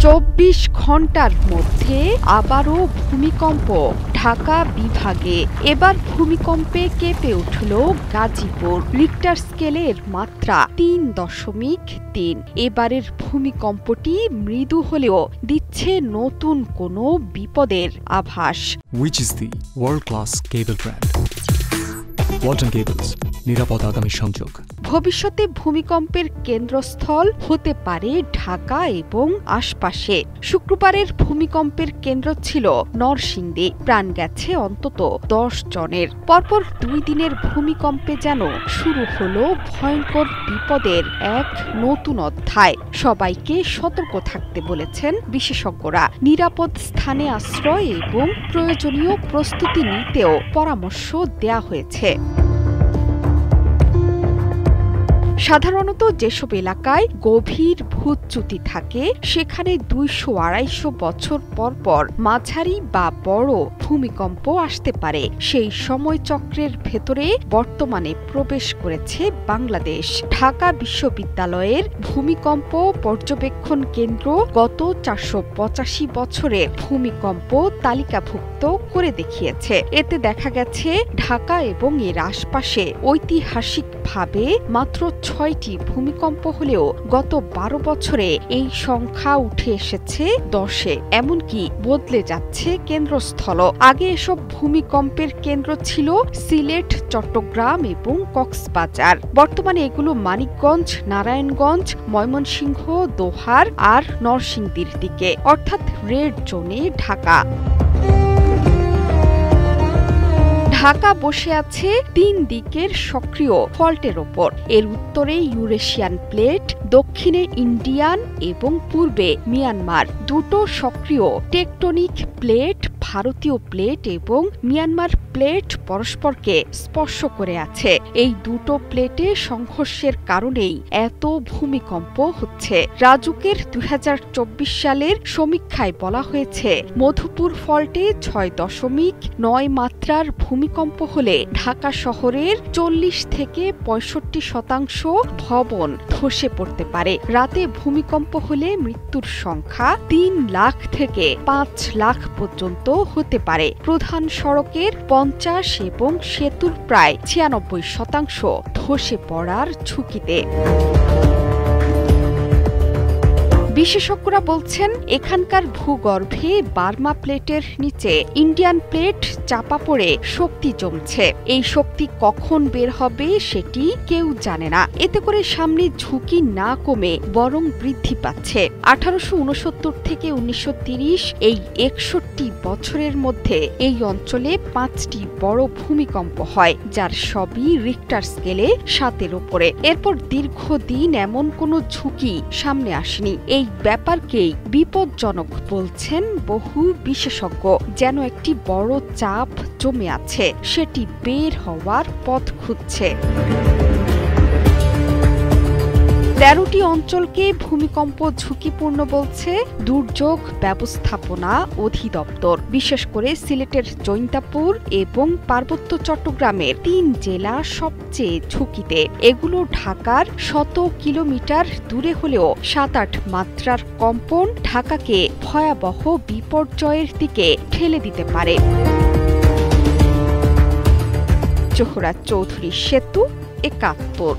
24 ঘন্টার মধ্যে আবারও ভূমিকম্প ঢাকা বিভাগে। এবার ভূমিকম্পে কেঁপে উঠল গাজীপুর। রিক্টার স্কেলের মাত্রা 3.3। এবারের ভূমিকম্পটি মৃদু হলেও দিচ্ছে নতুন কোনো বিপদের আভাস। Which is the world-class cable brand? Walton Cables, নিরাপদ আগামী সংযোগ। ভবিষ্যতে ভূমিকম্পের কেন্দ্রস্থল হতে পারে ঢাকা এবং আশপাশে। শুক্রবারের ভূমিকম্পের কেন্দ্র ছিল নরসিংদী। প্রাণ গেছে অন্তত 10 জনের। পরপর 2 দিনের ভূমিকম্পে যেন শুরু হলো ভয়ঙ্কর বিপদের এক নতুন অধ্যায়। সবাইকে সতর্ক থাকতে বলেছেন বিশেষজ্ঞরা। নিরাপদ স্থানে আশ্রয় এবং প্রয়োজনীয় প্রস্তুতি নিতেও পরামর্শ দেয়া হয়েছে। সাধারণত যেসব এলাকায় গভীর ভূচ্যুতি থাকে সেখানে 200-250 বছর পর পর মাঝারি বা বড় ভূমিকম্প আসতে পারে। সেই সময়চক্রের ভেতরে বর্তমানে প্রবেশ করেছে বাংলাদেশ। ঢাকা বিশ্ববিদ্যালয়ের ভূমিকম্প পর্যবেক্ষণ কেন্দ্র গত 485 বছরের ভূমিকম্প তালিকাভুক্ত করে দেখিয়েছে। এতে দেখা গেছে ঢাকা এবং এর আশপাশে ঐতিহাসিকভাবে মাত্র 6টি ভূমিকম্প হলেও গত 12 বছরে এই সংখ্যা উঠে এসেছে 10-এ। এমনকি বদলে যাচ্ছে কেন্দ্রস্থল। আগে এসব ভূমিকম্পের কেন্দ্র ছিল সিলেট, চট্টগ্রাম এবং কক্সবাজার। বর্তমানে এগুলো মানিকগঞ্জ, নারায়ণগঞ্জ, ময়মনসিংহ, দোহার আর নরসিংদীর দিকে, অর্থাৎ রেড জোনে ঢাকা। ঢাকা বসে আছে 3 দিকের সক্রিয় ফল্টের ওপর। এর উত্তরে ইউরেশিয়ান প্লেট, দক্ষিণে ইন্ডিয়ান এবং পূর্বে মিয়ানমার। দুটো সক্রিয় টেকটনিক প্লেট, ভারতীয় প্লেট এবং মিয়ানমার প্লেট পরস্পরকে স্পর্শ করে আছে। এই দুটো প্লেটে সংঘর্ষের কারণেই এত ভূমিকম্প হচ্ছে। রাজুকের 2024 সালের সমীক্ষায় বলা হয়েছে মধুপুর ফল্টে 6.9 মাত্রার ভূমিকম্প হলে ঢাকা শহরের 40 থেকে 65% ভবন ধসে পড়তে পারে। রাতে ভূমিকম্প হলে মৃত্যুর সংখ্যা 3 লাখ থেকে 5 লাখ পর্যন্ত হতে পারে। প্রধান সড়কের 50 এবং সেতুর প্রায় 96% ধসে পড়ার ঝুঁকিতে। বিশেষজ্ঞরা বলছেন এখানকার ভূগর্ভে বার্মা প্লেটের নিচে ইন্ডিয়ান প্লেট চাপা পড়ে শক্তি জমছে। এই শক্তি কখন বের হবে সেটি কেউ জানে না। এতে করে সামনে ঝুঁকি না কমে বরং বৃদ্ধি পাচ্ছে। 1869 থেকে 1930 এই 61 বছরের মধ্যে এই অঞ্চলে 5টি বড় ভূমিকম্প হয়, যার সবই রিক্টার স্কেলে 7-এর উপরে। এরপর দীর্ঘদিন এমন কোনো ঝুঁকি সামনে আসেনি। এই ব্যাপারকেই বিপজ্জনক বলছেন বহু বিশেষজ্ঞ। যেন একটি বড় চাপ জমে আছে, সেটি বের হওয়ার পথ খুঁজছে। 13টি অঞ্চলকে ভূমিকম্প ঝুঁকিপূর্ণ বলছে দুর্যোগ ব্যবস্থাপনা অধিদপ্তর। বিশেষ করে সিলেটের জৈন্তাপুর এবং পার্বত্য চট্টগ্রামের 3 জেলা সবচেয়ে ঝুঁকিতে। এগুলো ঢাকার 100 কিলোমিটার দূরে হলেও 7-8 মাত্রার কম্পন ঢাকাকে ভয়াবহ বিপর্যয়ের দিকে ঠেলে দিতে পারে। জোহরা চৌধুরী সেতু, 71।